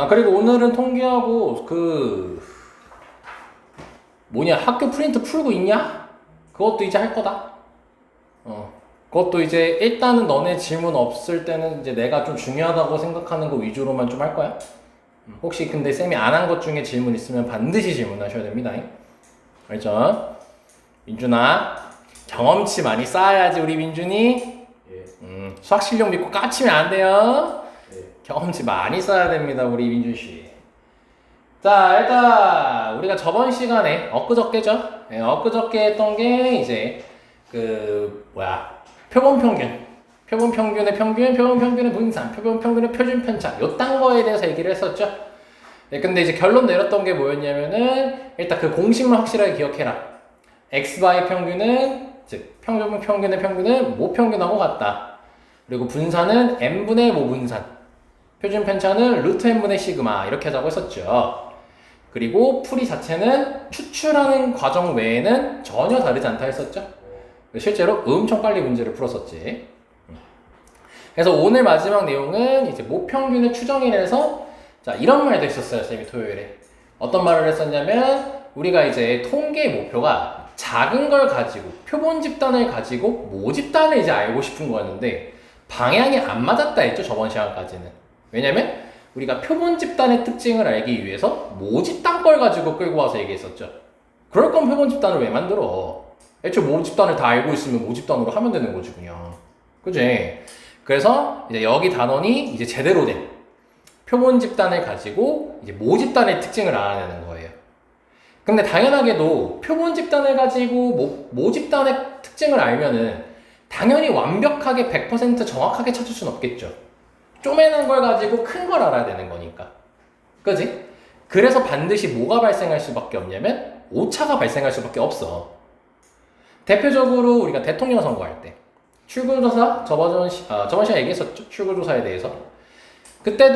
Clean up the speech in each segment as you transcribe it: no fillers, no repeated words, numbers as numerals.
그리고 오늘은 통계하고 학교 프린트 풀고 있냐? 그것도 이제 할 거다. 그것도 이제 일단은 너네 질문 없을 때는 이제 내가 좀 중요하다고 생각하는 거 위주로만 좀 할 거야. 혹시 근데 쌤이 안 한 것 중에 질문 있으면 반드시 질문하셔야 됩니다. 알죠? 민준아, 경험치 많이 쌓아야지 우리 민준이. 예. 수학 실력 믿고 까치면 안 돼요. 예. 경험치 많이 쌓아야 됩니다, 우리 민준 씨. 자, 일단 우리가 저번 시간에 엊그저께죠. 엊그저께 했던 게 이제 표본 평균, 표본 평균의 평균, 표본 평균의 분산, 표본 평균의 표준 편차, 요딴 거에 대해서 얘기를 했었죠. 근데 이제 결론 내렸던 게 뭐였냐면은 일단 그 공식만 확실하게 기억해라. x바의 평균은 즉 표본 평균의 평균은 모평균하고 같다. 그리고 분산은 n분의 모분산, 표준 편차는 루트 n분의 시그마 이렇게 하자고 했었죠. 그리고 풀이 자체는 추출하는 과정 외에는 전혀 다르지 않다 했었죠. 실제로 엄청 빨리 문제를 풀었었지. 그래서 오늘 마지막 내용은 이제 모평균의 추정인에서 자 이런 말도 있었어요, 쌤이 토요일에. 어떤 말을 했었냐면 우리가 이제 통계 목표가 작은 걸 가지고 표본 집단을 가지고 모집단을 이제 알고 싶은 거였는데 방향이 안 맞았다 했죠, 저번 시간까지는. 왜냐면 우리가 표본 집단의 특징을 알기 위해서 모집단 걸 가지고 끌고 와서 얘기했었죠. 그럴 거면 표본 집단을 왜 만들어? 애초에 모집단을 다 알고 있으면 모집단으로 하면 되는 거지 그냥. 그지? 그래서 이제 여기 단원이 이제 제대로 된 표본 집단을 가지고 이제 모집단의 특징을 알아내는 거예요. 근데 당연하게도 표본 집단을 가지고 모집단의 특징을 알면은 당연히 완벽하게 100% 정확하게 찾을 수는 없겠죠. 쪼매난 걸 가지고 큰 걸 알아야 되는 거니까. 그지? 그래서 반드시 뭐가 발생할 수밖에 없냐면 오차가 발생할 수밖에 없어. 대표적으로 우리가 대통령 선거할 때 출구조사 저번 시간에 얘기했었죠. 출구조사에 대해서. 그때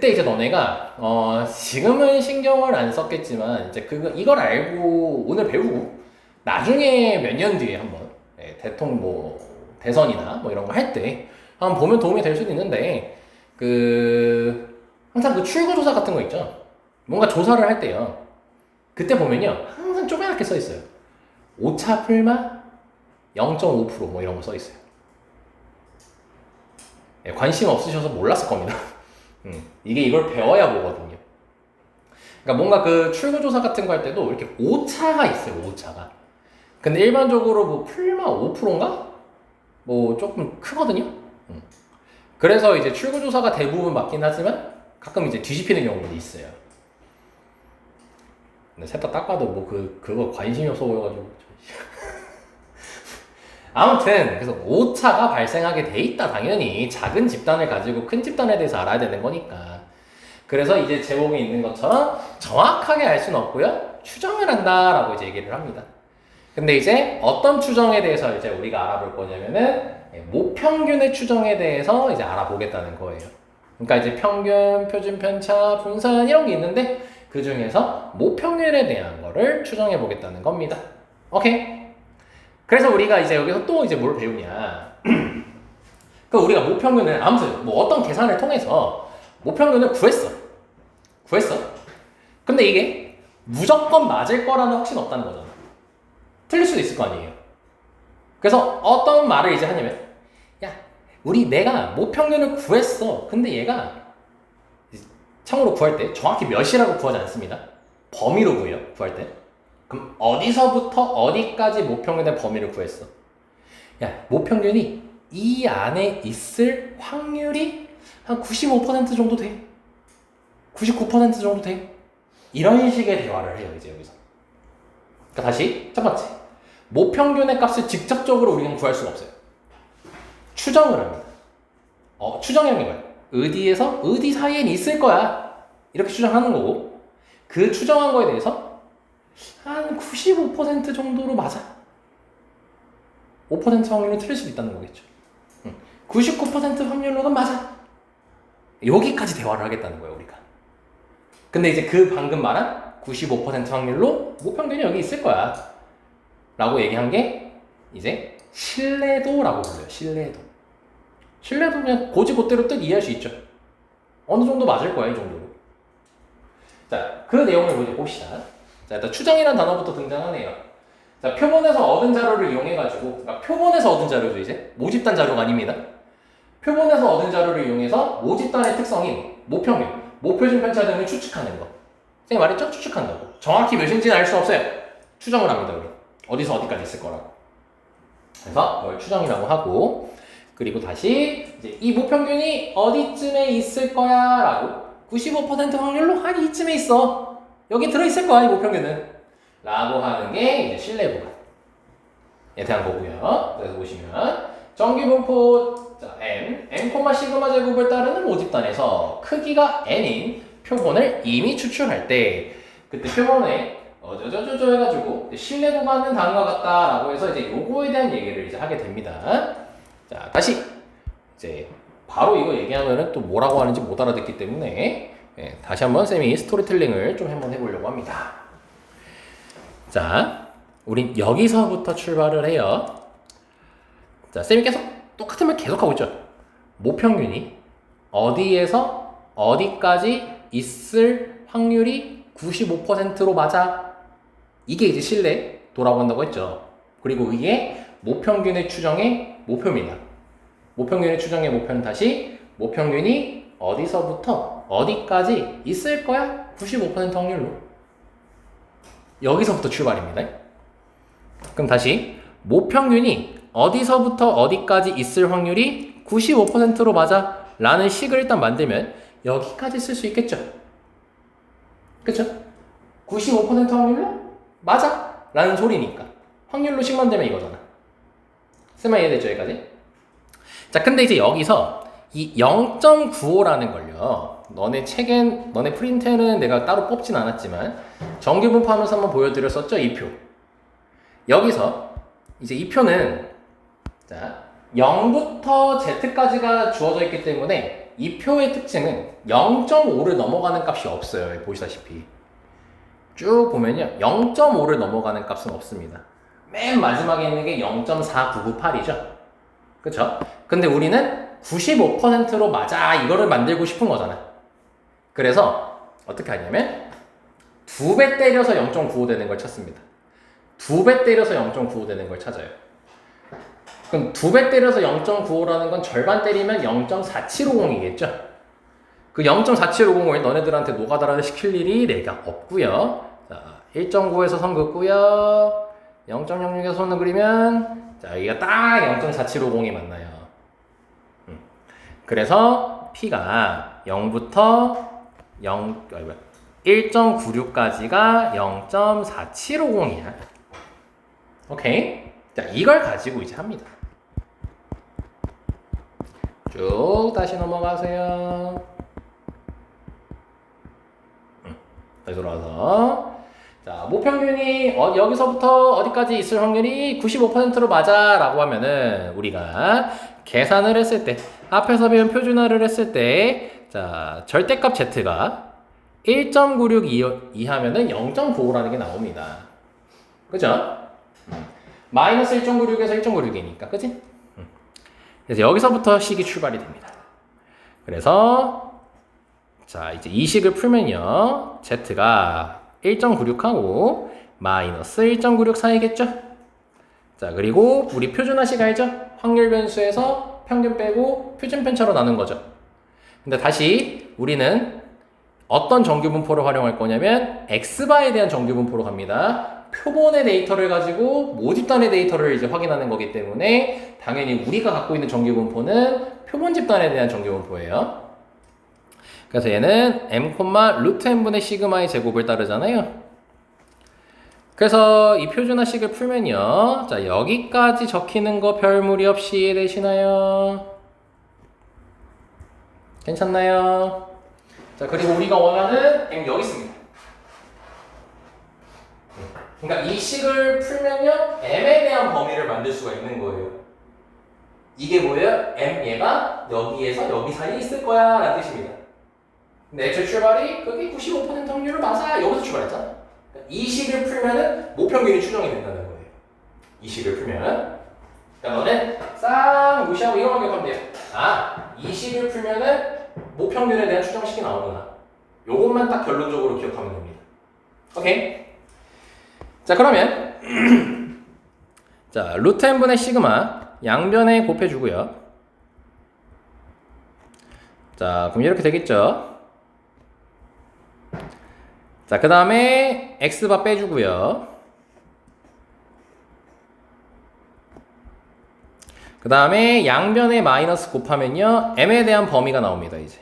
이제 너네가 지금은 신경을 안 썼겠지만 이제 이걸 알고 오늘 배우고 나중에 몇 년 뒤에 한번 대통령 대선이나 이런 거 할 때 한번 보면 도움이 될 수도 있는데 항상 그 출구조사 같은 거 있죠. 뭔가 조사를 할 때요. 그때 보면요 항상 쪼매랗게 써 있어요. 오차 풀마 0.5% 이런 거 써 있어요. 관심 없으셔서 몰랐을 겁니다. 이게 이걸 배워야 보거든요. 그러니까 뭔가 그 출구조사 같은 거 할 때도 이렇게 오차가 있어요, 오차가. 근데 일반적으로 풀마 5%인가? 조금 크거든요? 그래서 이제 출구조사가 대부분 맞긴 하지만 가끔 이제 뒤집히는 경우도 있어요. 근데 셋 다 딱 봐도 그거 관심이 없어 보여가지고. 아무튼 그래서 오차가 발생하게 돼 있다. 당연히 작은 집단을 가지고 큰 집단에 대해서 알아야 되는 거니까. 그래서 이제 제목에 있는 것처럼 정확하게 알 수는 없고요, 추정을 한다라고 이제 얘기를 합니다. 근데 이제 어떤 추정에 대해서 이제 우리가 알아볼 거냐면은 모평균의 추정에 대해서 이제 알아보겠다는 거예요. 그러니까 이제 평균, 표준 편차, 분산 이런 게 있는데 그 중에서 모평균에 대한 거를 추정해 보겠다는 겁니다. 오케이? 그래서 우리가 이제 여기서 또 이제 뭘 배우냐. 그 우리가 모평균을 아무튼 어떤 계산을 통해서 모평균을 구했어. 근데 이게 무조건 맞을 거라는 확신 없다는 거잖아. 틀릴 수도 있을 거 아니에요. 그래서 어떤 말을 이제 하냐면 내가 모평균을 구했어. 근데 얘가 참고로 구할 때 정확히 몇이라고 구하지 않습니다. 범위로 구할 때. 그럼 어디서부터 어디까지 모평균의 범위를 구했어? 모평균이 이 안에 있을 확률이 한 95% 정도 돼. 99% 정도 돼. 이런 식의 대화를 해요, 이제 여기서. 그러니까 다시 첫 번째. 모평균의 값을 직접적으로 우리는 구할 수가 없어요. 추정을 합니다. 추정이라는 게 뭐야? 어디에서 어디 사이엔 있을 거야. 이렇게 추정하는 거고, 그 추정한 거에 대해서 한 95% 정도로 맞아. 5% 확률은 틀릴 수도 있다는 거겠죠. 99% 확률로는 맞아. 여기까지 대화를 하겠다는 거예요, 우리가. 근데 이제 그 방금 말한 95% 확률로 모평균이 여기 있을 거야 라고 얘기한 게 이제 신뢰도라고 불려요. 신뢰도 그냥 고지고대로 뜻 이해할 수 있죠. 어느 정도 맞을 거야, 이 정도로. 자, 그 내용을 먼저 봅시다. 자, 일단 추정이라는 단어부터 등장하네요. 자, 표본에서 얻은 자료를 이용해가지고, 그러니까 표본에서 얻은 자료죠, 이제. 모집단 자료가 아닙니다. 표본에서 얻은 자료를 이용해서 모집단의 특성인 모평균, 모표준 편차 등을 추측하는 거. 선생님 말했죠? 추측한다고. 정확히 몇인지는 알 수 없어요. 추정을 합니다, 우리. 어디서 어디까지 있을 거라고. 그래서 이걸 추정이라고 하고, 그리고 다시 이제 이 모평균이 어디쯤에 있을 거야 라고 95% 확률로 한 이쯤에 있어. 여기 들어있을 거야, 이 모평균은. 라고 하는 게 이제 신뢰 구간에 대한 거고요. 그래서 보시면 정규분포 n 시그마 제곱을 따르는 모집단에서 크기가 n인 표본을 이미 추출할 때 그때 표본에 어저저저저 해가지고 신뢰 구간은 다음과 같다라고 해서 이제 요거에 대한 얘기를 이제 하게 됩니다. 자, 다시 이제 바로 이거 얘기하면은 또 뭐라고 하는지 못 알아듣기 때문에 다시 한번 쌤이 스토리텔링을 좀 한번 해보려고 합니다. 자, 우린 여기서부터 출발을 해요. 자, 쌤이 계속 똑같은 말 계속 하고 있죠. 모평균이 어디에서 어디까지 있을 확률이 95%로 맞아. 이게 이제 신뢰 돌아간다고 했죠. 그리고 이게 모평균의 추정의 목표입니다. 모평균의 추정의 목표는 다시 모평균이 어디서부터 어디까지 있을 거야? 95% 확률로. 여기서부터 출발입니다. 그럼 다시 모평균이 어디서부터 어디까지 있을 확률이 95%로 맞아 라는 식을 일단 만들면 여기까지 쓸 수 있겠죠. 그쵸? 95% 확률로 맞아 라는 소리니까 확률로 식 만들면 이거잖아. 쌤아 이해되죠? 여기까지? 자, 근데 이제 여기서 이 0.95라는 걸요. 너네 프린트에는 내가 따로 뽑진 않았지만 정규분포하면서 한번 보여드렸었죠? 이 표. 여기서 이제 이 표는 자 0부터 z까지가 주어져 있기 때문에 이 표의 특징은 0.5를 넘어가는 값이 없어요. 보시다시피 쭉 보면요 0.5를 넘어가는 값은 없습니다. 맨 마지막에 있는 게 0.4998이죠. 그쵸? 근데 우리는 95%로 맞아 이거를 만들고 싶은 거잖아. 그래서 어떻게 하냐면 2배 때려서 0.95 되는 걸 찾습니다. 2배 때려서 0.95 되는 걸 찾아요. 그럼 2배 때려서 0.95라는 건 절반 때리면 0.4750이겠죠? 그 0.4750을 너네들한테 노가다를 시킬 일이 내가 없고요. 자, 1.9에서 선 긋고요. 0.06에서 선을 그리면 자, 여기가 딱 0.4750이 맞나요. 그래서 P가 0부터 1.96까지가 0.4750이야. 오케이? 자, 이걸 가지고 이제 합니다. 쭉 다시 넘어가세요. 다시 돌아와서 자, 모평균이 여기서부터 어디까지 있을 확률이 95%로 맞아 라고 하면은 우리가 계산을 했을 때 앞에서 배운 표준화를 했을 때 자, 절대값 z가 1.96 이하면은 0.95라는 게 나옵니다. 그죠? 마이너스 1.96에서 1.96이니까 그치? 그래서 여기서부터 식이 출발이 됩니다. 그래서 자, 이제 이 식을 풀면요 z가 1.96하고 마이너스 1.96 사이겠죠? 자, 그리고 우리 표준화식 알죠? 확률 변수에서 평균 빼고 표준 편차로 나눈 거죠. 근데 다시 우리는 어떤 정규분포를 활용할 거냐면 x바에 대한 정규분포로 갑니다. 표본의 데이터를 가지고 모집단의 데이터를 이제 확인하는 거기 때문에 당연히 우리가 갖고 있는 정규분포는 표본 집단에 대한 정규분포예요. 그래서 얘는 m, 루트 n분의 시그마의 제곱을 따르잖아요. 그래서 이 표준화식을 풀면요. 자, 여기까지 적히는 거 별 무리 없이 이해되시나요? 괜찮나요? 자, 그리고 우리가 원하는 m 여기 있습니다. 그러니까 이 식을 풀면요. m에 대한 범위를 만들 수가 있는 거예요. 이게 뭐예요? m 얘가 여기에서 여기 사이에 있을 거야 라는 뜻입니다. 근데 애초에 출발이 그게 95% 확률로 맞아. 여기서 출발했잖아. 이 식을 풀면은 모평균이 추정이 된다는 거예요. 이 식을 풀면은. 그러니까 너는 싹 무시하고 이거만 기억하면 돼요. 아, 이 식을 풀면은 모평균에 대한 추정식이 나오구나. 요것만 딱 결론적으로 기억하면 됩니다. 오케이? 자, 그러면 자, 루트 n분의 시그마 양변에 곱해주고요. 자, 그럼 이렇게 되겠죠? 자, 그 다음에 x바 빼주고요. 그 다음에 양변에 마이너스 곱하면요, m에 대한 범위가 나옵니다, 이제.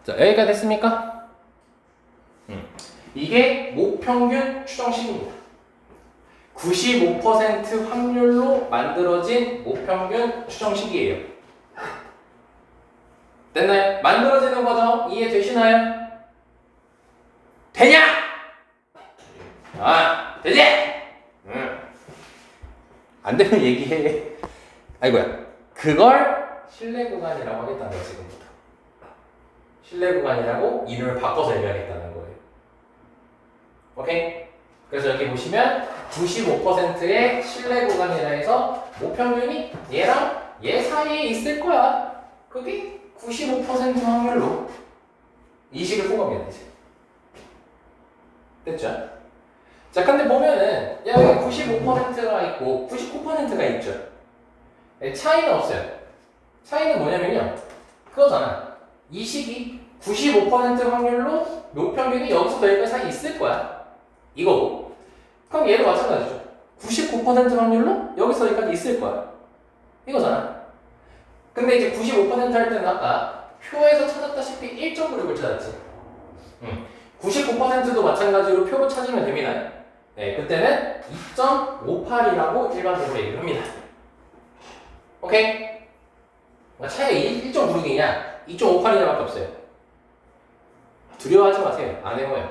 자, 여기가 됐습니까? 이게 모평균 추정식입니다. 95% 확률로 만들어진 모평균 추정식이에요. 됐나요? 만들어지는 거죠? 이해되시나요? 되냐? 아, 되지? 안 되면 얘기해. 아이고야. 그걸 신뢰 구간이라고 하겠다는 거야, 지금부터. 신뢰 구간이라고 이름을 바꿔서 얘기하겠다는 거예요. 오케이? 그래서 여기 보시면 95%의 신뢰 구간이라 해서 모평균이 얘랑 얘 사이에 있을 거야. 그게 95% 확률로 이 식을 푼 겁니다, 이제. 됐죠? 자, 근데 보면은 여기 95%가 있고 99%가 있죠. 차이는 없어요. 차이는 뭐냐면요, 그거잖아. 이 식이 95% 확률로 모평균이 여기서부터 여기까지 사이에 있을 거야. 이거고. 그럼 얘도 마찬가지죠. 99% 확률로 여기서 여기까지 있을 거야. 이거잖아. 근데 이제 95% 할 때는 아까 표에서 찾았다시피 1.96을 찾았지. 99%도 마찬가지로 표로 찾으면 됩니다. 네, 그때는 2.58이라고 일반적으로 얘기를 합니다. 오케이? 차이가 1.96이냐 2.58이냐밖에 없어요. 두려워하지 마세요. 안 외워요.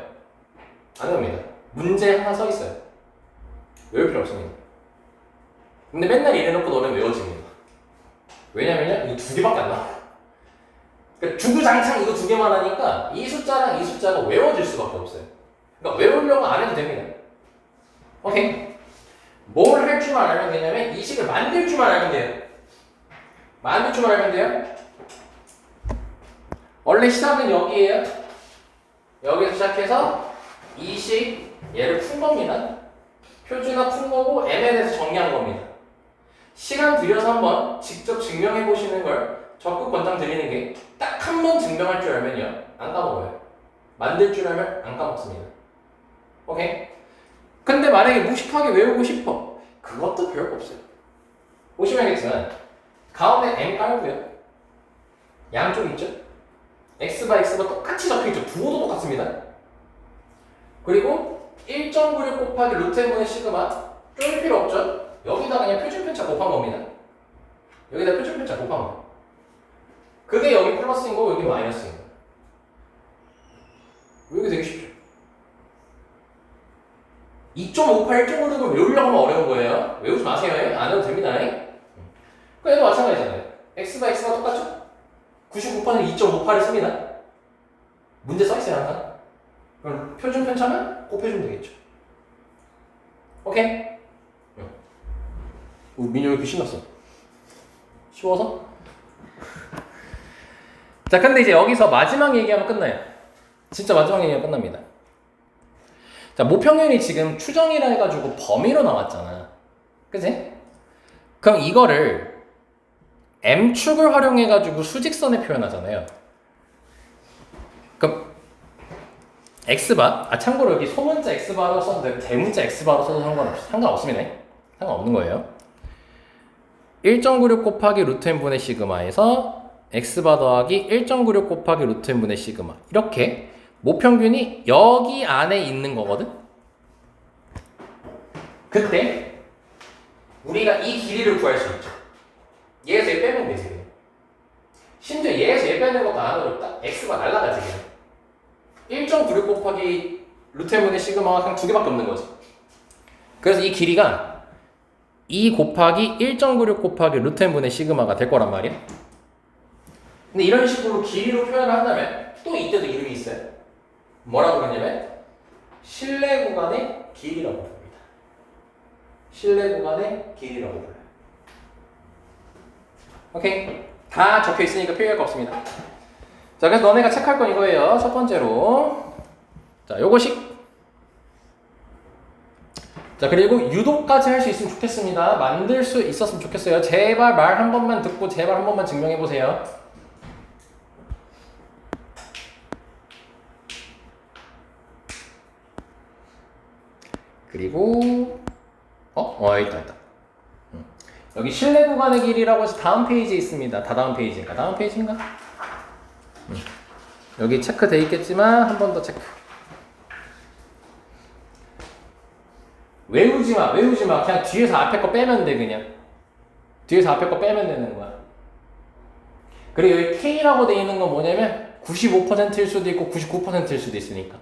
안 외웁니다. 문제 하나 써 있어요. 외울 필요 없습니다. 근데 맨날 이래놓고 너는 외워집니다. 왜냐면요, 이거 두 개밖에 안 나와. 그러니까 주구장창 이거 두 개만 하니까 이 숫자랑 이 숫자가 외워질 수밖에 없어요. 그러니까 외우려고 안 해도 됩니다. 오케이? 뭘 할 줄만 알면 되냐면 이 식을 만들 줄만 알면 돼요. 만들 줄만 알면 돼요. 원래 시작은 여기에요. 여기서 시작해서 이 식 얘를 푼 겁니다. 표준화 푼 거고 m에 대해서 정리한 겁니다. 시간 들여서 한번 직접 증명해 보시는 걸 적극 권장드리는 게 딱 한 번 증명할 줄 알면요, 안 까먹어요. 만들 줄 알면 안 까먹습니다. 오케이? 근데 만약에 무식하게 외우고 싶어. 그것도 별거 없어요. 보시면 알겠지만 가운데 m 깔고요. 양쪽 있죠? x바 x가 똑같이 적혀있죠. 부호도 똑같습니다. 그리고 1.96 곱하기 루트 n분의 시그마 쫄 필요 없죠? 여기다 그냥 표준편차 곱한 겁니다. 여기다 표준편차 곱한 거. 그게 여기 플러스인 거고 여기 마이너스인 거. 여기 되게 쉽죠? 2.58, 1.56을 외우려고 하면 어려운 거예요. 외우지 마세요. 안 해도 됩니다. 그 얘도 마찬가지잖아요. x바 x가 똑같죠? 99%는 2.58을 씁니다. 문제 써있어요, 항상. 그럼 표준편차만 곱해주면 되겠죠. 오케이? 민호 왜 이렇게 신났어? 쉬워서? 자, 근데 이제 여기서 마지막 얘기하면 끝나요. 진짜 마지막 얘기하면 끝납니다. 자, 모평균이 지금 추정이라 해가지고 범위로 나왔잖아. 그치? 그럼 이거를 M축을 활용해가지고 수직선에 표현하잖아요. 그럼 X바, 참고로 여기 소문자 X바로 써도 되고 대문자 X바로 써도 상관없습니다. 상관없는 거예요. 1.96 곱하기 루트 n분의 시그마에서 x바 더하기 1.96 곱하기 루트 n분의 시그마, 이렇게 모평균이 여기 안에 있는 거거든. 그때 우리가 이 길이를 구할 수 있죠. 얘에서 얘 빼면 되지. 심지어 얘에서 얘 빼는 것도 안 어렵다. x가 날라가지. 1.96 곱하기 루트 n분의 시그마가 그냥 두 개밖에 없는 거지. 그래서 이 길이가 2 곱하기 1.96 곱하기 루트 n분의 시그마가 될 거란 말이야. 근데 이런 식으로 길이로 표현을 한다면 또 이때도 이름이 있어요. 뭐라고 그러냐면 실내 구간의 길이라고 부릅니다. 실내 구간의 길이라고 불러요. 오케이. 다 적혀 있으니까 필요할 거 없습니다. 자, 그래서 너네가 체크할 건 이거예요. 첫 번째로. 자, 요거식. 자, 그리고 유도까지 할 수 있으면 좋겠습니다. 만들 수 있었으면 좋겠어요. 제발 말 한 번만 듣고 제발 한 번만 증명해 보세요. 그리고 있다. 여기 실내 구간의 길이라고 해서 다음 페이지에 있습니다. 다음 페이지인가? 다음 페이지인가? 여기 체크돼 있겠지만 한 번 더 체크. 외우지 마. 그냥 뒤에서 앞에 거 빼면 돼, 그냥. 뒤에서 앞에 거 빼면 되는 거야. 그리고 여기 K라고 돼 있는 건 뭐냐면 95%일 수도 있고 99%일 수도 있으니까.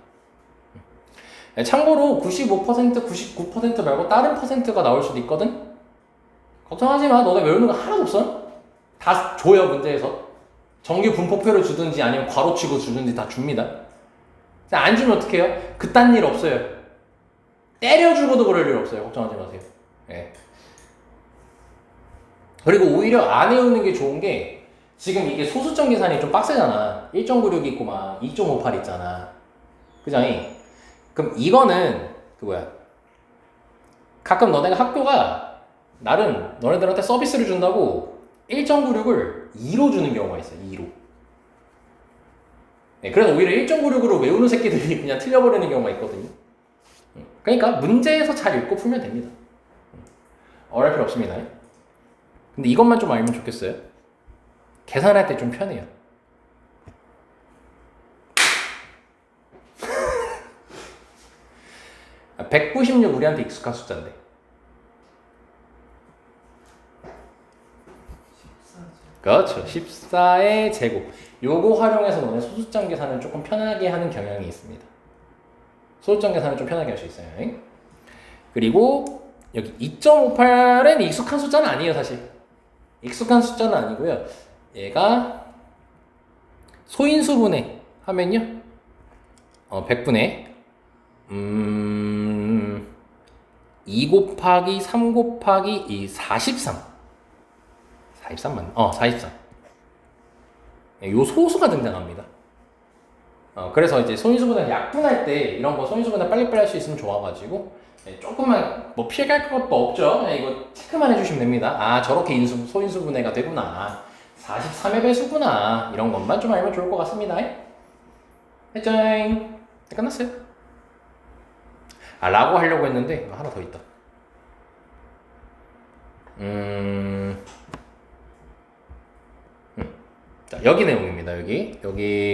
참고로 95%, 99% 말고 다른 퍼센트가 나올 수도 있거든? 걱정하지 마. 너네 외우는 거 하나도 없어. 다 줘요, 문제에서. 정규 분포표를 주든지 아니면 괄호치고 주든지 다 줍니다. 안 주면 어떡해요? 그딴 일 없어요. 때려주고도 그럴 일 없어요. 걱정하지 마세요. 네. 그리고 오히려 안 외우는 게 좋은 게 지금 이게 소수점 계산이 좀 빡세잖아. 1.96 있고 막 2.58 있잖아. 그잖니? 그럼 이거는 가끔 너네가 학교가 나름 너네들한테 서비스를 준다고 1.96을 2로 주는 경우가 있어요. 2로. 네, 그래서 오히려 1.96으로 외우는 새끼들이 그냥 틀려버리는 경우가 있거든요. 그러니까 문제에서 잘 읽고 풀면 됩니다. 어려울 필요 없습니다. 근데 이것만 좀 알면 좋겠어요. 계산할 때 좀 편해요. 아, 196 우리한테 익숙한 숫자인데. 14죠. 그렇죠. 14의 제곱. 요거 활용해서 너네 소수점 계산을 조금 편하게 하는 경향이 있습니다. 소수점 계산을 좀 편하게 할 수 있어요. 그리고 여기 2.58은 익숙한 숫자는 아니에요, 사실. 익숙한 숫자는 아니고요. 얘가 소인수분해 하면요. 100분의 2 곱하기 3 곱하기 이 43. 43 맞나? 43. 요 소수가 등장합니다. 그래서 이제 소인수분해 약분할 때 이런 거 소인수분해 빨리빨리 할 수 있으면 좋아가지고 조금만 뭐 피해갈 것도 없죠. 이거 체크만 해주시면 됩니다. 아, 저렇게 소인수분해가 되구나. 43의 배수구나. 이런 것만 좀 알면 좋을 것 같습니다. 해짱. 끝났어요. 라고 하려고 했는데 하나 더 있다. 자, 여기 내용입니다. 여기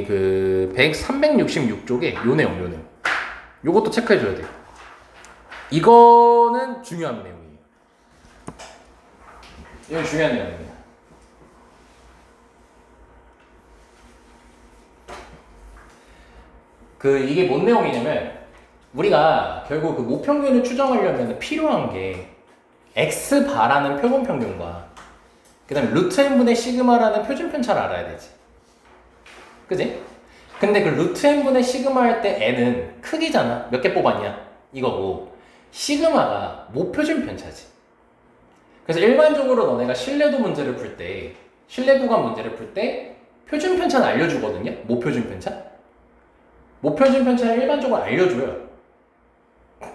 그 366쪽에 요 내용. 요것도 체크해줘야 돼요. 이거는 중요한 내용이에요. 이건 중요한 내용입니다. 이게 뭔 내용이냐면 우리가 결국 그 모평균을 추정하려면 필요한 게 x바라는 표본평균과 그 다음에 루트 n분의 시그마라는 표준편차를 알아야 되지. 그지? 근데 그 루트 n분의 시그마 할 때 n은 크기잖아. 몇 개 뽑았냐? 이거고 시그마가 모표준편차지. 그래서 일반적으로 너네가 신뢰도 문제를 풀 때, 신뢰 구간 문제를 풀 때 표준편차는 알려주거든요. 모표준편차. 모표준편차를 일반적으로 알려줘요.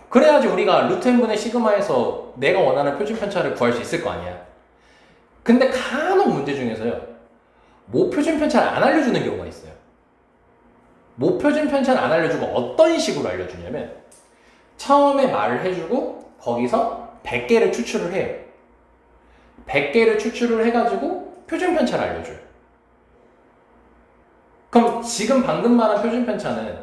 그래야지 우리가 루트 n분의 시그마에서 내가 원하는 표준편차를 구할 수 있을 거 아니야. 근데 간혹 문제 중에서요, 모표준편차를 안 알려주는 경우가 있어요. 모표준편차를 안 알려주고 어떤 식으로 알려주냐면 처음에 말을 해주고 거기서 100개를 추출을 해요. 100개를 추출을 해가지고 표준편차를 알려줘요. 그럼 지금 방금 말한 표준편차는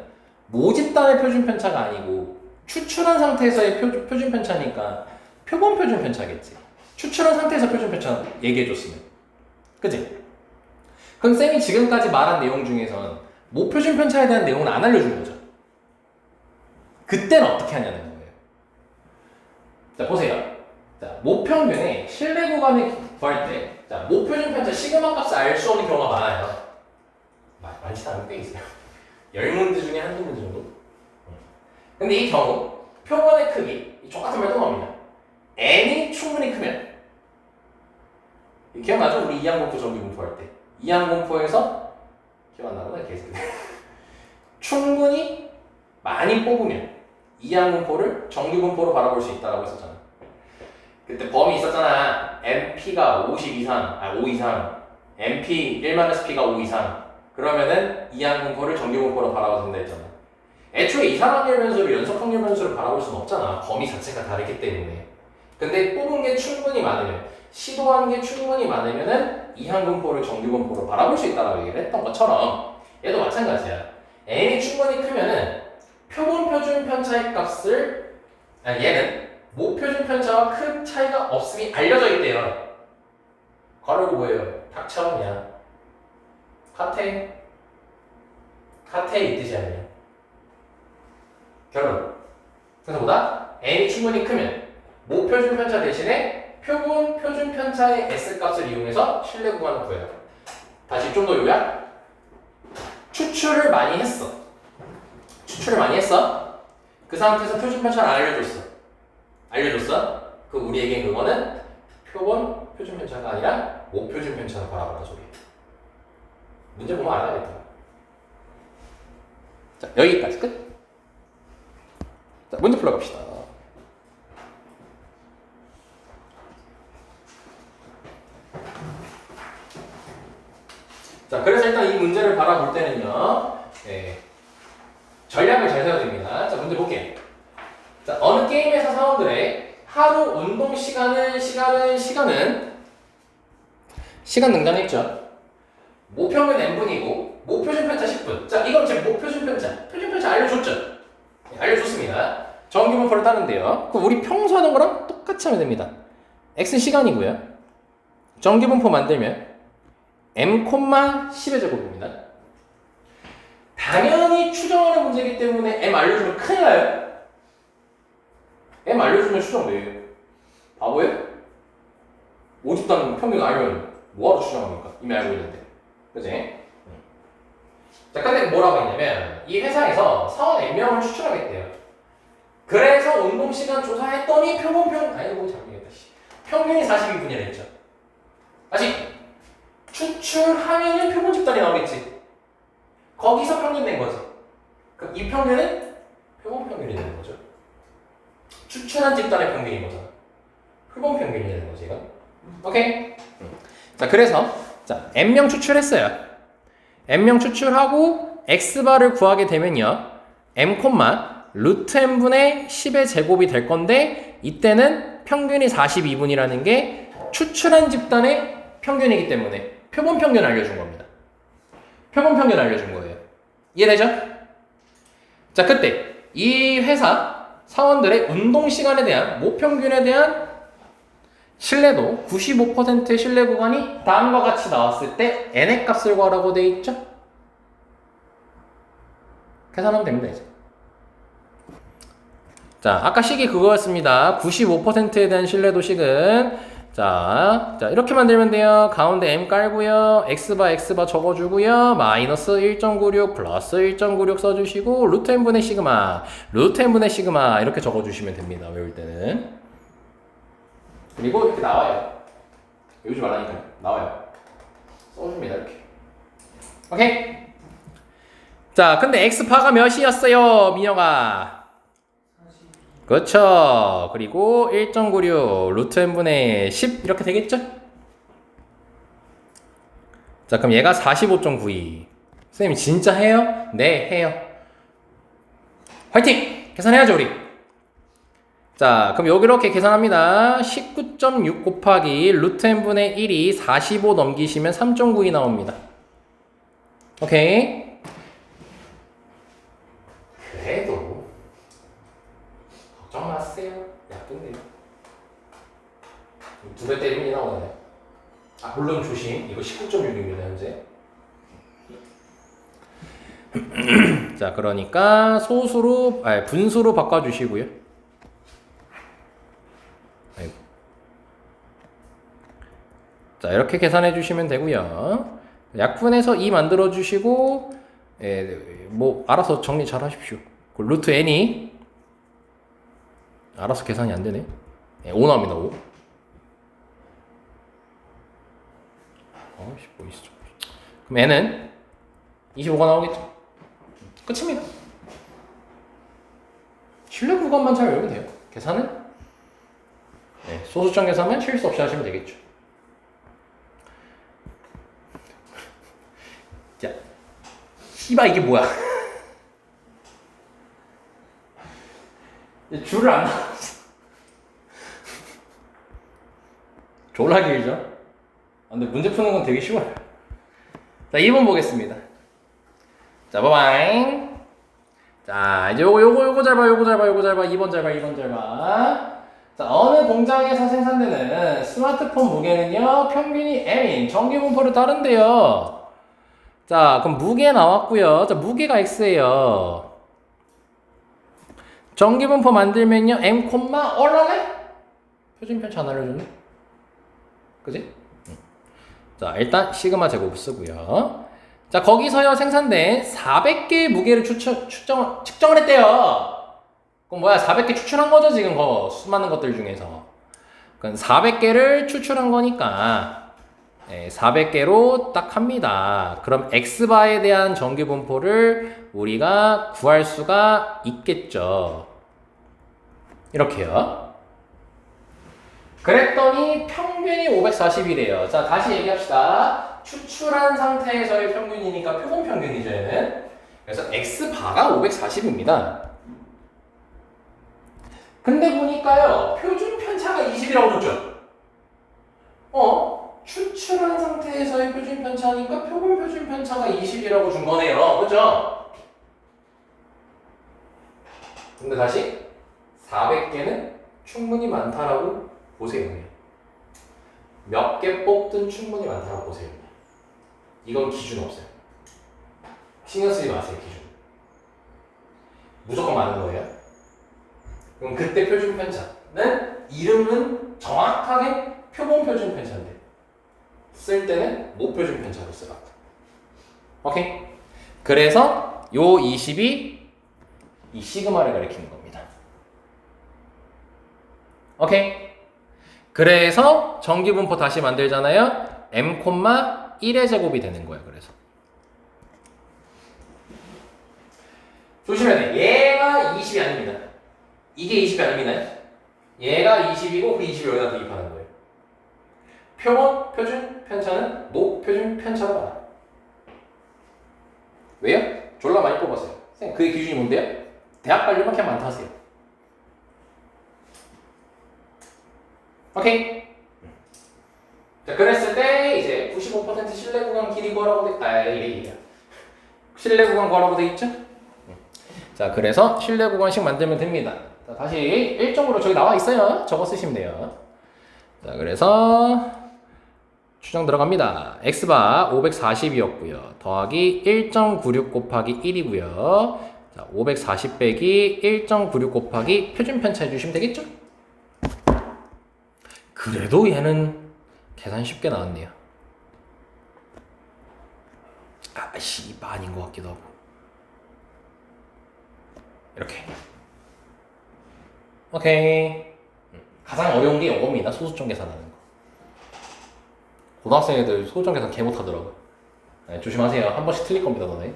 모집단의 표준편차가 아니고 추출한 상태에서의 표준편차니까 표본 표준편차겠지. 추출한 상태에서 표준편차 얘기해줬으면. 그치? 그럼 쌤이 지금까지 말한 내용 중에선 모표준편차에 대한 내용은 안 알려준 거죠. 그때는 어떻게 하냐는 거예요. 자, 보세요. 자, 모평균의 실내 구간을 구할 때, 자, 모표준편차 시그마 값을 알 수 없는 경우가 많아요. 많지 않은 꽤 있어요. 10문제 중에 한두 문제 정도. 근데 이 경우 표본의 크기 똑같은 말 또 나옵니다. n이 충분히 크면 기억나죠? 우리 이항공포 정기분포할 때 이항공포에서 기억 안 나구나 계속 충분히 많이 뽑으면 이항공포를 정기분포로 바라볼 수 있다고 했었잖아. 그때 범위 있었잖아. MP가 50 이상, 5 이상, MP 1-P가 5 이상 그러면은 이항공포를 정기분포로 바라봐도 된다 했잖아. 애초에 이상확률 변수를 연속확률 변수를 바라볼 수는 없잖아. 범위 자체가 다르기 때문에. 근데 뽑은 게 충분히 많으면, 시도한 게 충분히 많으면은 이항분포를 정규분포로 바라볼 수 있다고 얘기를 했던 것처럼 얘도 마찬가지야. n이 충분히 크면은 표본 표준 편차의 값을 얘는 모표준 편차와 큰 차이가 없음이 알려져 있대요. 괄호가 뭐예요? 닭처럼이야. 카테에 있듯이 아니에요. 결론. 그래서 뭐다? n이 충분히 크면 모표준 편차 대신에 표본 표준 편차의 S값을 이용해서 신뢰 구간을 구해요. 다시 좀 더 요약. 추출을 많이 했어. 그 상태에서 표준 편차를 알려줬어. 그 우리에겐 그거는 표본 표준 편차가 아니라 모표준 편차를 바라보라 소리예요. 문제 보면 알아야겠다. 자, 여기까지 끝. 자, 문제 풀어갑시다. 자, 그래서 일단 이 문제를 바라볼 때는요, 전략을 잘 세워야 됩니다. 자, 문제 볼게요. 자, 어느 게임에서 사원들의 하루 운동 시간 등장했죠. 모평균 n분이고 모표준 편차 10분. 자, 이건 지금 모표준 편차 알려줬죠. 알려줬습니다. 정규분포를 따는데요. 그럼 우리 평소 하던 거랑 똑같이 하면 됩니다. x 시간이고요. 정규분포 만들면 m, 10의 제곱입니다. 당연히 추정하는 문제이기 때문에 m 알려주면 큰일 나요. m 알려주면 추정 왜요? 바보예요? 모집단 평균 알면 뭐하러 추정합니까? 이미 알고 있는데. 그치? 자, 근데 뭐라고 했냐면 이 회사에서 사원 n명을 추출하겠대요. 그래서 운동시간 조사했더니 평균이 42분이라 했죠. 다시 추출하면은 표본 집단이 나오겠지. 거기서 평균 낸 거지. 그럼 이 평균은 표본 평균이 되는 거죠. 추출한 집단의 평균인 거잖아. 표본 평균이 되는 거지, 이건. 오케이? 자, 그래서 자, n명 추출했어요. n명 추출하고 x바를 구하게 되면요. m, 루트 n분의 10의 제곱이 될 건데 이때는 평균이 42분이라는 게 추출한 집단의 평균이기 때문에 표본 평균 알려준 겁니다. 표본 평균 알려준 거예요. 이해되죠? 자, 그때 이 회사 사원들의 운동 시간에 대한 모평균에 대한 신뢰도 95%의 신뢰 구간이 다음과 같이 나왔을 때 n의 값을 구하라고 돼 있죠? 계산하면 됩니다, 이제. 자, 아까 식이 그거였습니다. 95%에 대한 신뢰도 식은 자, 이렇게 만들면 돼요. 가운데 m 깔고요. x바 적어주고요. 마이너스 1.96 플러스 1.96 써주시고 루트 n분의 시그마 이렇게 적어주시면 됩니다. 외울 때는. 그리고 이렇게 나와요. 외우지 말라니까요. 나와요. 써줍니다. 이렇게. 오케이? 자, 근데 x파가 몇이었어요? 민혁아. 그렇죠. 그리고 1.96 루트 n분의 10 이렇게 되겠죠? 자, 그럼 얘가 45.92. 선생님 진짜 해요? 네, 해요. 화이팅! 계산해야죠, 우리. 자, 그럼 여기 이렇게 계산합니다. 19.6 곱하기 루트 n분의 1이 45 넘기시면 3.92 나옵니다. 오케이. 그래도 걱정 마세요. 약분돼요. 2배 때리면 이 나오잖아요. 아, 물론 조심. 이거 19.6입니다, 현재. 자, 그러니까 분수로 바꿔주시고요. 아이고. 자, 이렇게 계산해 주시면 되고요. 약분해서 2 만들어 주시고 뭐 알아서 정리 잘 하십시오. 그 루트 n이 알아서 계산이 안 되네. 5 나옵니다. 5. 뭐 있어. 그럼 n은 25가 나오겠죠. 끝입니다. 실내 구간만 잘 외우면 돼요. 계산은 소수점 계산만 실수 없이 하시면 되겠죠. 자, 씨발 이게 뭐야? 줄을 안 나왔어. 졸라 길죠? 근데 문제 푸는 건 되게 쉬워요. 자, 2번 보겠습니다. 자, 바바잉. 자, 이제 요거 잘 봐. 2번 잘 봐. 2번 잘 봐. 자, 어느 공장에서 생산되는 스마트폰 무게는요, 평균이 M인 전기분포를 따른대요. 자, 그럼 무게 나왔고요. 자, 무게가 X예요. 전기분포 만들면요, M, 얼라네? 표준 편차 안 알려줬네? 그지? 자, 일단 시그마 제곱 쓰고요. 자, 거기서요 생산된 400개의 무게를 측정을 했대요. 그럼 뭐야? 400개 추출한 거죠, 지금 수많은 것들 중에서. 그럼 400개를 추출한 거니까 400개로 딱 합니다. 그럼 X바에 대한 전기 분포를 우리가 구할 수가 있겠죠. 이렇게요. 그랬더니 평균이 540이래요. 자, 다시 얘기합시다. 추출한 상태에서의 평균이니까 표본 평균이죠, 얘는. 그래서 X바가 540입니다. 근데 보니까요, 표준 편차가 20이라고 줬죠? 추출한 상태에서의 표준 편차니까 표본 표준 편차가 20이라고 준 거네요. 그죠? 근데 다시 400개는 충분히 많다라고 보세요. 몇 개 뽑든 충분히 많다고 보세요. 이건 기준 없어요. 신경 쓰지 마세요, 기준. 무조건 많은 거예요. 그럼 그때 표준 편차는 이름은 정확하게 표본 표준 편차인데 쓸 때는 모표준 편차로 쓰라. 오케이? 그래서 요 20이 이 시그마를 가리키는 겁니다. 오케이? 그래서 전기분포 다시 만들잖아요. M, 1의 제곱이 되는 거야. 그래서 조심해야 돼. 얘가 20이 아닙니다. 이게 20이 아닙니다. 얘가 20이고 그 20을 여기다 대입하는 거예요. 표본 표준 편차는 모표준 편차로 봐라. 왜요? 졸라 많이 뽑았어요. 선생님, 그게 기준이 뭔데요? 대학 관료만 그냥 많다 하세요. 오케이? 자, 그랬을 때 이제 95% 실내 구간 길이 구하라고 실내 구간 구하라고 돼 있죠? 자, 그래서 실내 구간식 만들면 됩니다. 자, 다시 일정으로 저기 나와 있어요. 저거 쓰시면 돼요. 자, 그래서 추정 들어갑니다. X바 540이었고요. 더하기 1.96 곱하기 1이고요. 자, 540 빼기 1.96 곱하기 표준 편차 해주시면 되겠죠? 그래도 얘는 계산 쉽게 나왔네요. 아씨, 아닌 것 같기도 하고. 이렇게. 오케이. 가장 어려운 게 이겁니다. 소수점 계산하는 거. 고등학생 애들 소수점 계산 개 못하더라고요. 네, 조심하세요. 한 번씩 틀릴 겁니다, 너네.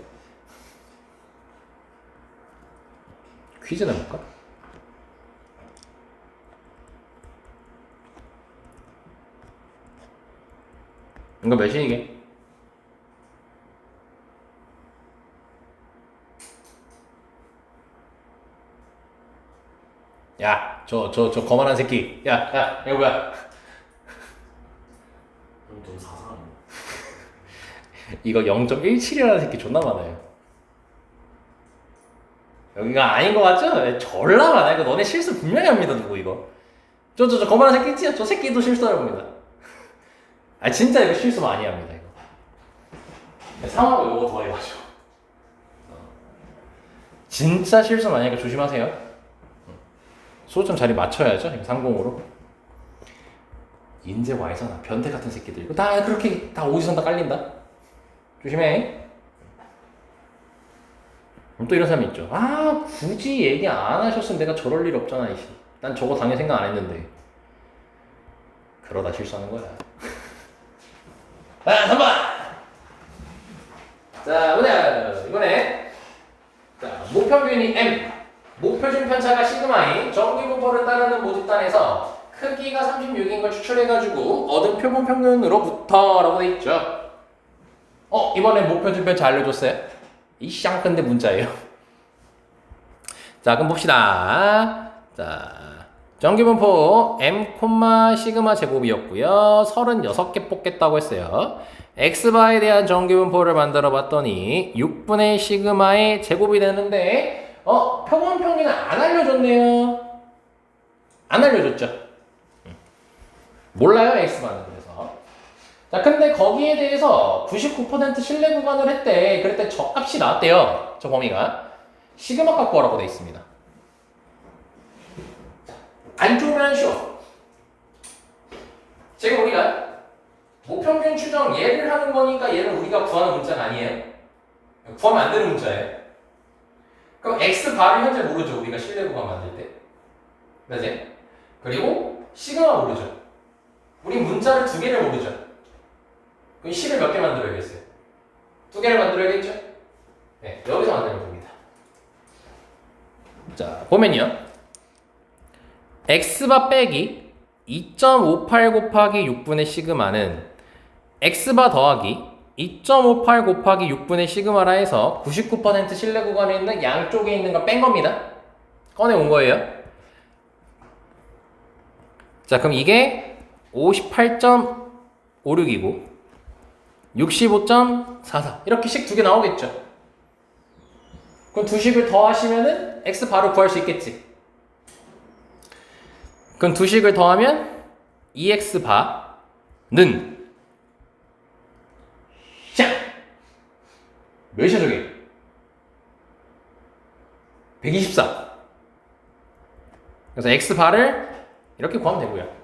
퀴즈 내볼까? 이거 몇이 이게? 야, 저 거만한 새끼. 야, 이거 뭐야? 0.43. 이거 0.17이라는 새끼 존나 많아요. 여기가 아닌 것 같죠? 졸라 많아요. 이거 너네 실수 분명히 합니다, 누구 이거. 저 거만한 새끼 있지요? 저 새끼도 실수를 합니다. 아, 진짜 이거 실수 많이 합니다, 이거. 상하고 이거 더해가지고. 진짜 실수 많이 하니까 조심하세요. 소점 자리 맞춰야죠. 이거 상공으로. 인제 와이잖아. 변태 같은 새끼들. 이거 다 그렇게 다 오디션 다 깔린다. 조심해. 또 이런 사람이 있죠. 아, 굳이 얘기 안 하셨으면 내가 저럴 일 없잖아. 이씨. 난 저거 당연히 생각 안 했는데. 그러다 실수하는 거야. 자, 3번. 자, 보자. 이번에 자, 목평균이 m, 목표준 편차가 시그마인, 정기분포를 따르는 모집단에서 크기가 36인 걸 추출해가지고 얻은 표본 평균으로부터 라고 돼 있죠. 이번에 목표준 편차 알려줬어요? 이 쌍큰데 문자예요. 자, 그럼 봅시다. 자, 정기분포 m, 시그마 제곱이었고요. 36개 뽑겠다고 했어요. x바에 대한 정기분포를 만들어 봤더니 6분의 시그마의 제곱이 되는데 표본 평균은 안 알려줬네요. 안 알려줬죠. 몰라요, x바는. 그래서 자, 근데 거기에 대해서 99% 신뢰 구간을 했대. 그럴 때 저 값이 나왔대요. 저 범위가 시그마 값 구하라고 돼 있습니다. 안 좋으면 쉬워. 지금 우리가 목평균 추정 얘를 하는 거니까 얘는 우리가 구하는 문자가 아니에요. 구하면 안 되는 문자예요. 그럼 x바를 현재 모르죠. 우리가 신뢰 구간 만들 때. 그지? 그리고 시그마 모르죠. 우리 문자를 두 개를 모르죠. 그럼 식을 몇 개 만들어야겠어요? 두 개를 만들어야겠죠? 네, 여기서 만들면 됩니다. 자, 보면요. x바 빼기 2.58 곱하기 6분의 시그마는 x바 더하기 2.58 곱하기 6분의 시그마라 해서 99% 신뢰 구간에 있는 양쪽에 있는 걸 뺀 겁니다. 꺼내 온 거예요. 자, 그럼 이게 58.56이고 65.44 이렇게 식 두 개 나오겠죠. 그럼 두 식을 더하시면은 x 바로 구할 수 있겠지. 그럼 두 식을 더하면 2x 바는 자 몇이야 저게? 124. 그래서 x 바를 이렇게 구하면 되고요.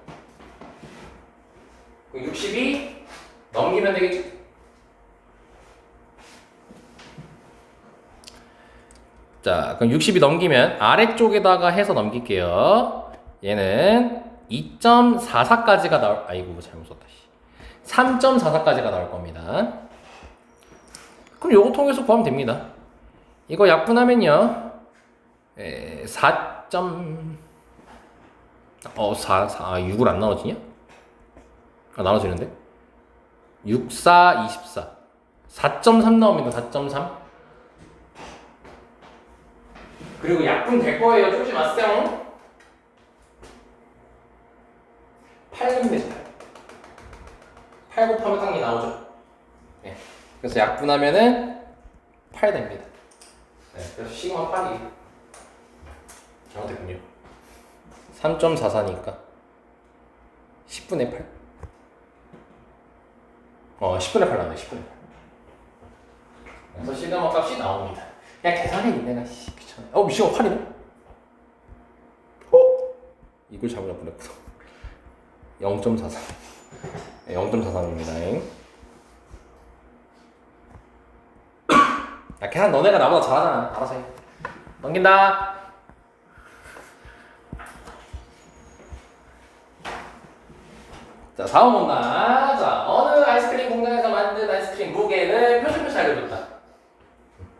60이 넘기면 되겠죠? 자, 그럼 60이 넘기면 아래쪽에다가 해서 넘길게요. 얘는 2.44까지가 나올, 아이고, 잘못 썼다. 3.44까지가 나올 겁니다. 그럼 요거 통해서 구하면 됩니다. 이거 약분하면요. 6을 안 나눠지냐? 나눠지는데? 6, 4, 24. 4.3 나옵니다. 4.3. 그리고 약분 될 거예요. 쫄지 마세요. 8면 되죠. 8 곱하면 당연히 나오죠. 네. 그래서 약분하면은 8 됩니다. 네. 그래서 시그마 8이 잘못됐군요. 3.44니까 10분의 8. 10분의 8 나오네. 10분의 8. 그래서 시그마 값이 나옵니다. 야, 계산해 니네가 귀찮아. 시그마 8이네? 이걸 잘못 보냈구나. 0.43. 네, 0.43입니다. 야, 계산 너네가 나보다 잘하잖아. 알아서 해. 넘긴다. 자, 다음 온나. 자, 어느 아이스크림 공장에서 만든 아이스크림 무게는 표준편차 알려줬다.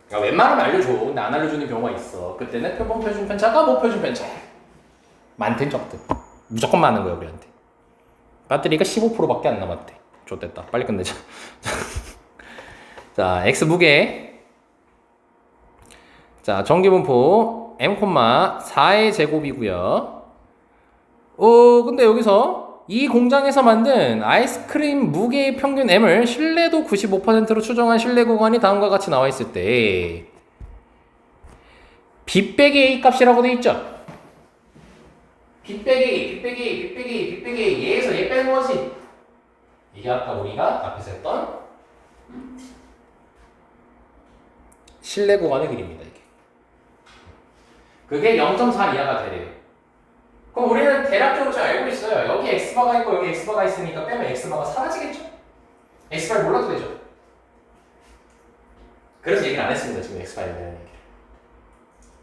그러니까 웬만하면 알려줘. 근데 안 알려주는 경우가 있어. 그때는 표본 표준 편차가 뭐 표준 편차. 많든 적든. 무조건 많은 거야, 우리한테. 배터리가 15%밖에 안 남았대. 좋됐다. 빨리 끝내자. 자, x 무게. 자, 정기분포 m, 4의 제곱이고요. 근데 여기서 이 공장에서 만든 아이스크림 무게의 평균 m을 신뢰도 95%로 추정한 신뢰 구간이 다음과 같이 나와 있을 때 b 빼기 a 값이라고 돼 있죠. b 빼기 a 얘에서 얘 빼는 거지. 이게 아까 우리가 앞에서 했던 신뢰 구간의 그림입니다. 이게. 그게 0.4 이하가 되래요. 그럼 우리는 대략적으로 잘 알고 있어요. 여기 x바가 있고 여기 x바가 있으니까 빼면 x바가 사라지겠죠? x바를 몰라도 되죠? 그래서 얘기를 안 했습니다. 지금 x바에 대한 얘기를.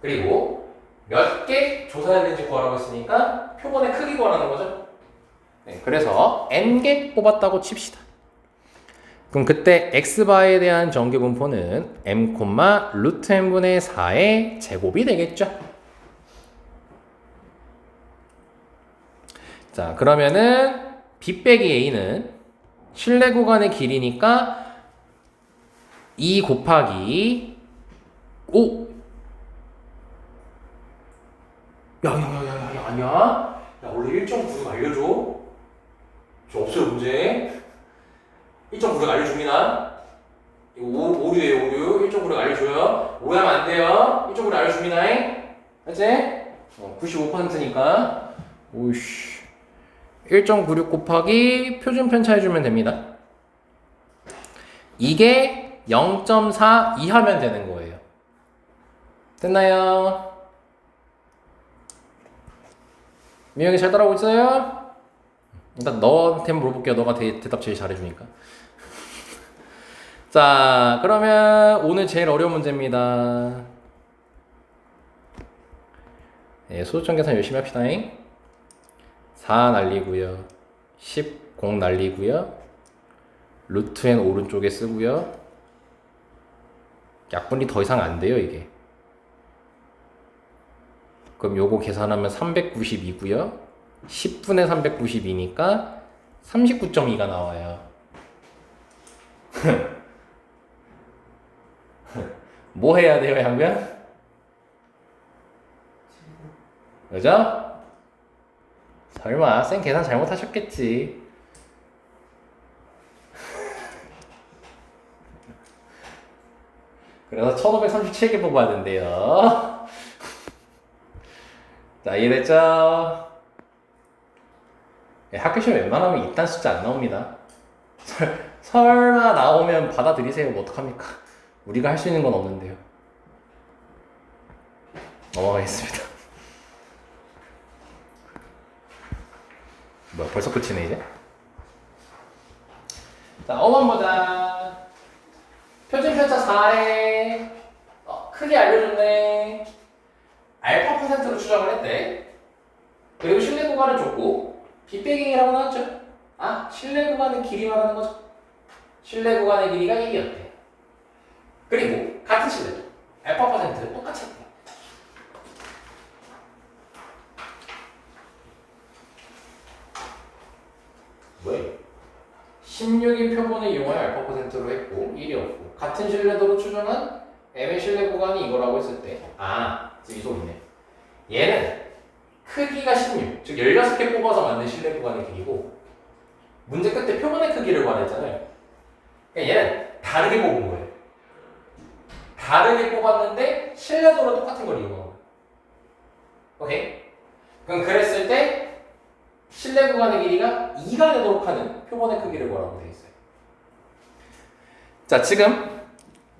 그리고 몇 개 조사했는지 구하라고 했으니까 표본의 크기 구하라는 거죠. 네, 그래서 n개 뽑았다고 칩시다. 그럼 그때 x바에 대한 전기분포는 m, 루트 n분의 4의 제곱이 되겠죠. 자, 그러면은 b 빼기 a는 실내 구간의 길이니까 2 곱하기 5. 아니야. 야, 원래 1.96 알려줘. 저 없어요, 문제. 1.96 알려줍니다. 이거 오류예요, 오류. 1.96 알려줘요. 오해하면 안 돼요. 1.96 알려줍니다. 알지? 95%니까. 오이씨. 1.96 곱하기 표준 편차해주면 됩니다. 이게 0.4 이하면 되는 거예요. 됐나요? 민영이 잘 따라오고 있어요? 일단 너한테 물어볼게요. 너가 대답 제일 잘해주니까. 자, 그러면 오늘 제일 어려운 문제입니다. 네, 소수점 계산 열심히 합시다. 4 날리고요. 10, 0 날리고요. 루트 n 오른쪽에 쓰고요. 약분이 더 이상 안 돼요, 이게. 그럼 요거 계산하면 392고요. 10분의 392니까 39.2가 나와요. 뭐 해야 돼요, 양변? 그죠? 설마 쌤 계산 잘못하셨겠지. 그래서 1537개 뽑아야 된대요. 자, 이해됐죠? 학교 시험 웬만하면 이딴 숫자 안 나옵니다. 설마 나오면 받아들이세요. 뭐 어떡합니까? 우리가 할 수 있는 건 없는데요. 넘어가겠습니다. 뭐야, 벌써 끝이네 이제? 자, 5번 보자. 표준 편차 4에 크기 알려줬네. 알파 퍼센트로 추정을 했대. 그리고 실내 구간을 줬고 빗배기라고 나왔죠. 아, 실내 구간의 길이 말하는 거죠. 실내 구간의 길이가 1이었대. 그리고 같은 실내도 알파 퍼센트 똑같이 했대. 왜? 16인 표본을 이용하여 알파 퍼센트로 했고 1이었고 같은 실내도로 추정한 M의 실내 구간이 이거라고 했을 때 지금 이 소리네. 얘는 크기가 16, 즉 16개 뽑아서 만든 실내 구간의 길이고 문제 끝에 표본의 크기를 구하랬잖아요. 그러니까 얘는 다르게 뽑은 거예요. 다르게 뽑았는데 실내도로 똑같은 걸 이용한 거예요. 오케이? 그럼 그랬을 때 실내 구간의 길이가 2가 되도록 하는 표본의 크기를 구하라고 되어 있어요. 자, 지금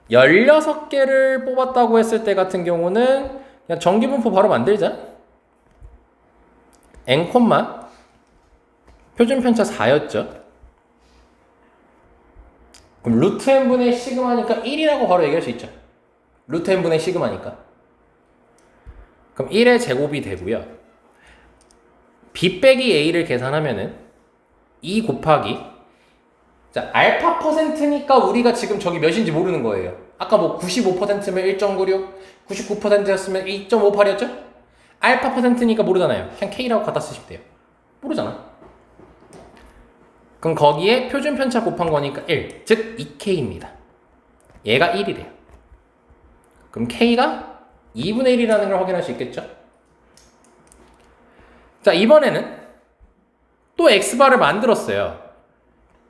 16개를 뽑았다고 했을 때 같은 경우는 그냥 전기분포 바로 만들자. n, 표준 편차 4였죠. 그럼 루트 n분의 시그마니까 1이라고 바로 얘기할 수 있죠. 루트 n분의 시그마니까. 그럼 1의 제곱이 되고요. b 빼기 a를 계산하면은 2 곱하기 자, 알파 퍼센트니까 우리가 지금 저기 몇인지 모르는 거예요. 아까 뭐 95%면 1.96, 99%였으면 2.58이었죠? 알파 퍼센트니까 모르잖아요. 그냥 K라고 갖다 쓰시면 돼요. 모르잖아. 그럼 거기에 표준 편차 곱한 거니까 1, 즉 2K입니다. 얘가 1이래요. 그럼 K가 2분의 1이라는 걸 확인할 수 있겠죠? 자, 이번에는 또 X바를 만들었어요.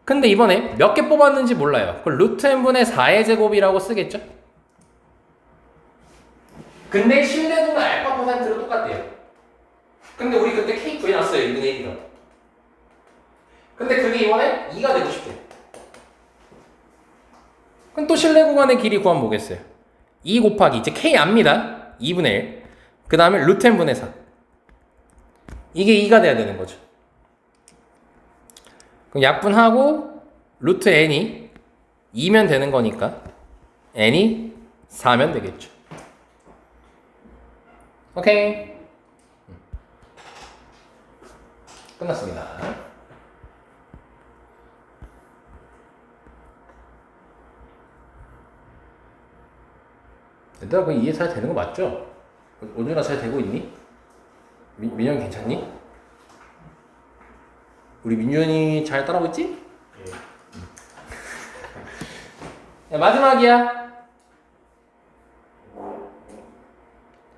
근데 이번에 몇 개 뽑았는지 몰라요. 그걸 루트 n분의 4의 제곱이라고 쓰겠죠? 근데 실내도는 알파 퍼센트로 똑같대요. 근데 우리 그때 K 구해놨어요. 2분의 1이라고. 근데 그게 이번에 2가 되고 싶대요. 그럼 또 실내 구간의 길이 구하면 뭐겠어요? 2 곱하기 이제 K 압니다. 2분의 1. 그 다음에 루트 n분의 4. 이게 2가 돼야 되는 거죠. 그럼 약분하고 루트 n이 2면 되는 거니까 n이 4면 되겠죠. 오케이. 끝났습니다. 얘들아, 그 이해 잘 되는 거 맞죠? 오늘아 잘 되고 있니? 민영이 괜찮니? 우리 민준이 잘 따라오고 있지? 야, 마지막이야.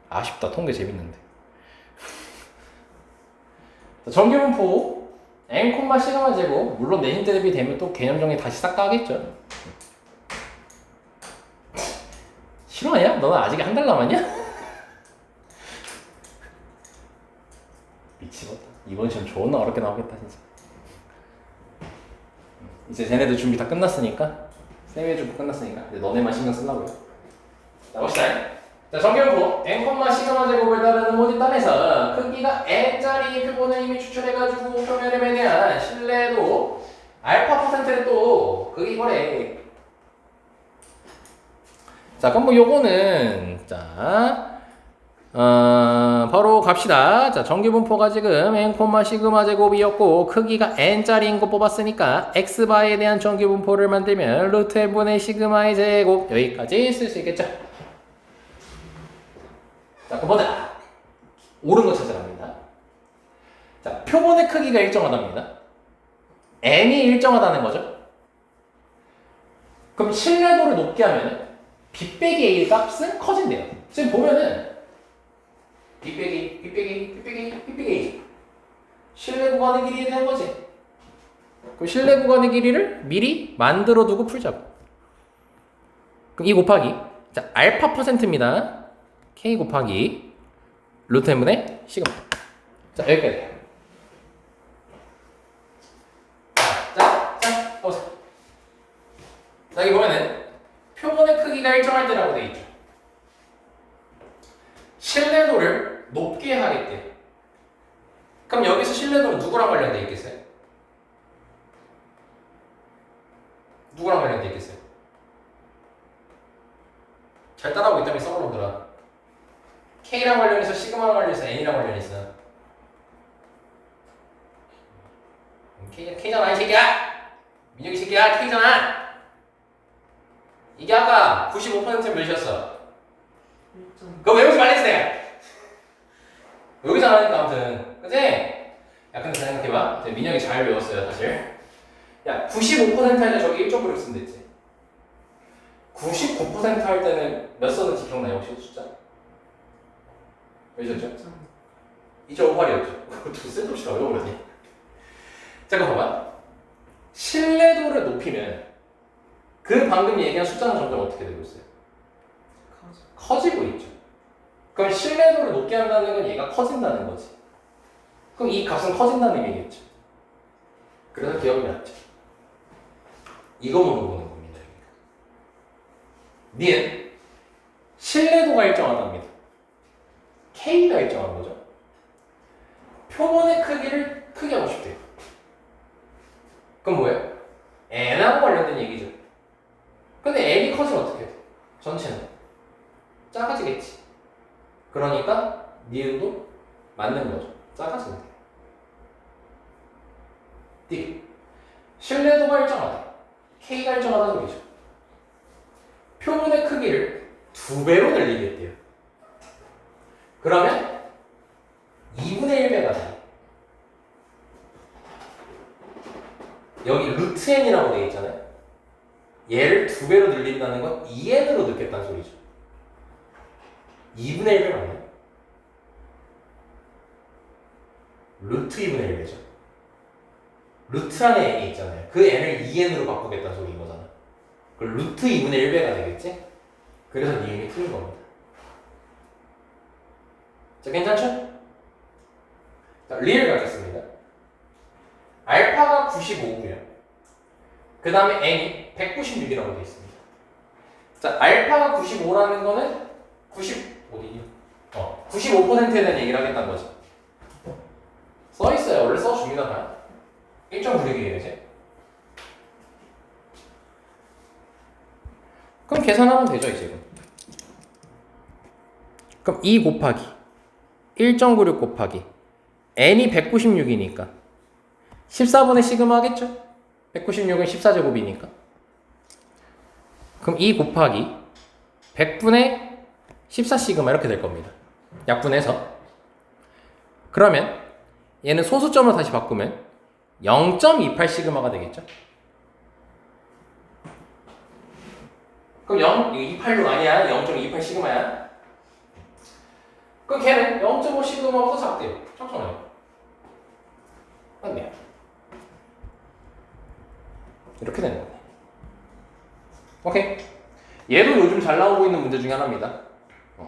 아쉽다. 통계 재밌는데. 정규분포 n, 시그마 제곱. 물론 내신 대비 되면 또 개념 정리 다시 싹 다 하겠죠. 싫어하냐? 너는 아직 한 달 남았냐? 미치겠다. 이번 시험 존나 어렵게 나오겠다 진짜. 이제 쟤네들 준비 다 끝났으니까, 쌤의 준비 끝났으니까 이제 너네만 신경 쓰려고요. 자, 봅시다. 자, 정규분포 n, 시그마 제곱을 따르는 모집단에서 크기가 n짜리 표본을 이미 추출해가지고 표면에 대한 신뢰도 알파 퍼센트를 또 그게 이거래. 자, 그럼 뭐 요거는 자, 바로 갑시다. 자, 정규분포가 지금 n, 시그마 제곱이었고 크기가 n짜리인 거 뽑았으니까 x바에 대한 정규분포를 만들면 루트 n분의 시그마의 제곱 여기까지 쓸 수 있겠죠. 자, 그럼 보자. 옳은 거 찾아갑니다. 자, 표본의 크기가 일정하답니다. n이 일정하다는 거죠. 그럼 신뢰도를 높게 하면 b 빼기 a 값은 커진대요. 지금 보면은 b 빼기 a 신뢰 구간의 길이에 대한 거지. 그 신뢰 구간의 길이를 미리 만들어 두고 풀자고. 그럼 2 곱하기 자 알파 퍼센트입니다. k 곱하기 루트 n분의 시그마. 자, 여기까지. 자, 보세요. 자, 여기 보면은 표본의 크기가 일정할 때라고 되어 있죠. 신뢰도를 높게 하겠대. 그럼 여기서 신뢰도는 누구랑 관련되어 있겠어요? 누구랑 관련되어 있겠어요? 잘 따라오고 있다면 써보놈들아. K랑 관련해서 시그마랑 관련해서 N이랑 관련해서 K잖아 이 새끼야! 민혁이 새끼야 K잖아! 이게 아까 95% 몇이었어? 그거 외우지 말랬지 내가! 외우지 않으니까 아무튼 그치? 야 근데 잘 생각해봐. 민혁이 잘 외웠어요 사실. 야 95% 할 때 저기 1.9를 쓰면 됐지. 99% 할 때는 몇 썼는지 기억나요 혹시 숫자? 몇이었죠? 2.58이었죠. 그것도 쓸데없이 다 외워버렸네. 잠깐 봐봐. 신뢰도를 높이면 그 방금 얘기한 숫자는 점점 어떻게 되고 있어요? 커지고 있죠. 그럼 신뢰도를 높게 한다는 건 얘가 커진다는 거지. 그럼 이 값은 커진다는 얘기겠죠. 그래서 기억이 났죠. 이거 물어보는 겁니다. 니은 신뢰도가 일정하답니다. K가 일정한 거죠. 표본의 크기를 크게 하고 싶대요. 그럼 뭐예요? N하고 관련된 얘기죠. 근데 N이 커지면 어떻게 돼? 전체는 작아지겠지. 그러니까 니은도 맞는 거죠. 작아지면 돼요. D. 신뢰도가 일정하다. K가 일정하다는 얘기죠. 표본의 크기를 2배로 늘리겠대요. 그러면 2분의 1배가 돼. 여기 루트 n이라고 되어 있잖아요. 얘를 2배로 늘린다는 건 2n으로 넣겠다는 소리죠. 2분의 1배 맞나요? 루트 2분의 1배죠. 루트 안에 n이 있잖아요. 그 n을 2n으로 바꾸겠다는 소리인 거잖아. 그 루트 2분의 1배가 되겠지? 그래서 니은이 틀린 겁니다. 자, 괜찮죠? 자, 리를 가겠습니다. 알파가 95고요. 그 다음에 n이 196이라고 되어 있습니다. 자, 알파가 95라는 거는 95%에 대한 얘기를 하겠다는 거죠. 써있어요. 원래 써줍니다. 1.96이에요, 이제. 그럼 계산하면 되죠, 이제. 그럼 2 곱하기 1.96 곱하기 n이 196이니까 14분의 시그마 하겠죠? 196은 14제곱이니까. 그럼 2 곱하기 100분의 14시그마 이렇게 될 겁니다. 약분해서. 그러면 얘는 소수점으로 다시 바꾸면 0.28시그마가 되겠죠? 그럼 0, 286 아니야. 0.28시그마야. 그럼 걔는 0.5시그마보다 작대요. 작잖아요. 맞네요. 이렇게 되는 거네. 오케이. 얘도 요즘 잘 나오고 있는 문제 중에 하나입니다.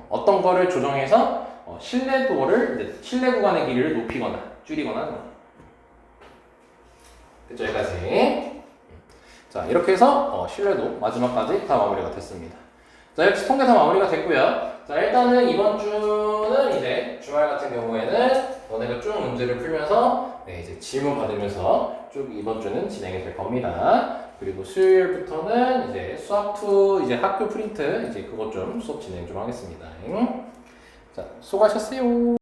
어떤 거를 조정해서 신뢰도를, 신뢰 구간의 길이를 높이거나 줄이거나 하는 거예요. 됐죠? 여기까지. 자, 이렇게 해서 신뢰도 마지막까지 다 마무리가 됐습니다. 자, 이렇게 통계 다 마무리가 됐고요. 자, 일단은 이번 주는 이제 주말 같은 경우에는 너네가 쭉 문제를 풀면서 이제 질문 받으면서 쭉 이번 주는 진행이 될 겁니다. 그리고 수요일부터는 이제 수학2 이제 학교 프린트 이제 그것 좀 수업 진행 좀 하겠습니다. 자, 수고하셨어요.